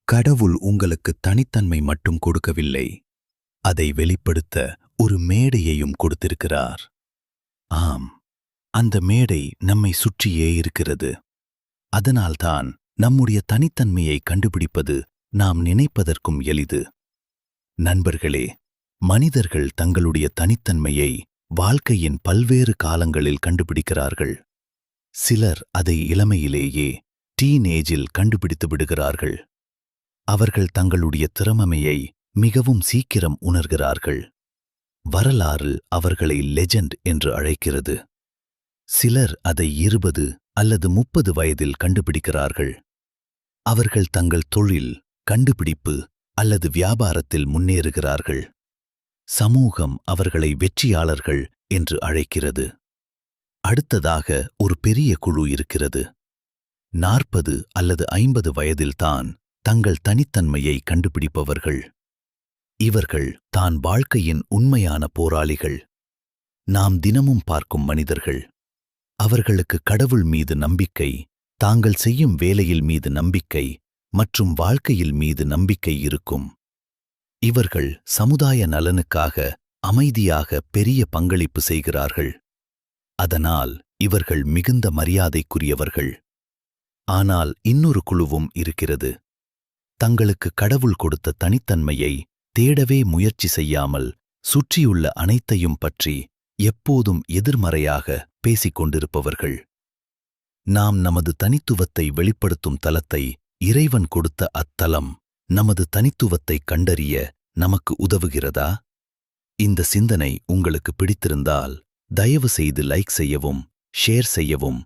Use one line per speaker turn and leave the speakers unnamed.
கடவுள் உங்களுக்கு தனித்தன்மை மட்டும் கொடுக்கவில்லை, அதை வெளிப்படுத்த ஒரு மேடையையும் கொடுத்திருக்கிறார். ஆம், அந்த மேடை நம்மை சுற்றியே இருக்கிறது. அதனால்தான் நம்முடைய தனித்தன்மையை கண்டுபிடிப்பது நாம் நினைப்பதற்கும் எளிது. நண்பர்களே, மனிதர்கள் தங்களுடைய தனித்தன்மையை வாழ்க்கையின் பல்வேறு காலங்களில் கண்டுபிடிக்கிறார்கள். சிலர் அதை இளமையிலேயே டீனேஜில் கண்டுபிடித்து விடுகிறார்கள். அவர்கள் தங்களுடைய திறமையை மிகவும் சீக்கிரம் உணர்கிறார்கள். வரலாறு அவர்களை லெஜெண்ட் என்று அழைக்கிறது. சிலர் அதை 20 அல்லது 30 வயதில் கண்டுபிடிக்கிறார்கள். அவர்கள் தங்கள் தொழில், கண்டுபிடிப்பு அல்லது வியாபாரத்தில் முன்னேறுகிறார்கள். சமூகம் அவர்களை வெற்றியாளர்கள் என்று அழைக்கிறது. அடுத்ததாக ஒரு பெரிய குழு இருக்கிறது. 40 அல்லது 50 வயதில்தான் தங்கள் தனித்தன்மையை கண்டுபிடிப்பவர்கள். இவர்கள் தான் வாழ்க்கையின் உண்மையான போராளிகள். நாம் தினமும் பார்க்கும் மனிதர்கள். அவர்களுக்கு கடவுள் மீது நம்பிக்கை, தாங்கள் செய்யும் வேலையில் மீது நம்பிக்கை மற்றும் வாழ்க்கையில் மீது நம்பிக்கை இருக்கும். இவர்கள் சமுதாய நலனுக்காக அமைதியாக பெரிய பங்களிப்பு செய்கிறார்கள். அதனால் இவர்கள் மிகுந்த மரியாதைக்குரியவர்கள். ஆனால் இன்னொரு குழுவும் இருக்கிறது. தங்களுக்கு கடவுள் கொடுத்த தனித்தன்மையை தேடவே முயற்சி செய்யாமல் சுற்றியுள்ள அனைத்தையும் பற்றி எப்போதும் எதிர்மறையாக பேசிக் கொண்டிருப்பவர்கள். நாம் நமது தனித்துவத்தை வெளிப்படுத்தும் தலத்தை இறைவன் கொடுத்த அத்தலம் நமது தனித்துவத்தை கண்டறிய நமக்கு உதவுகிறதா? இந்த சிந்தனை உங்களுக்கு பிடித்திருந்தால் தயவு செய்து லைக் செய்யவும், ஷேர் செய்யவும்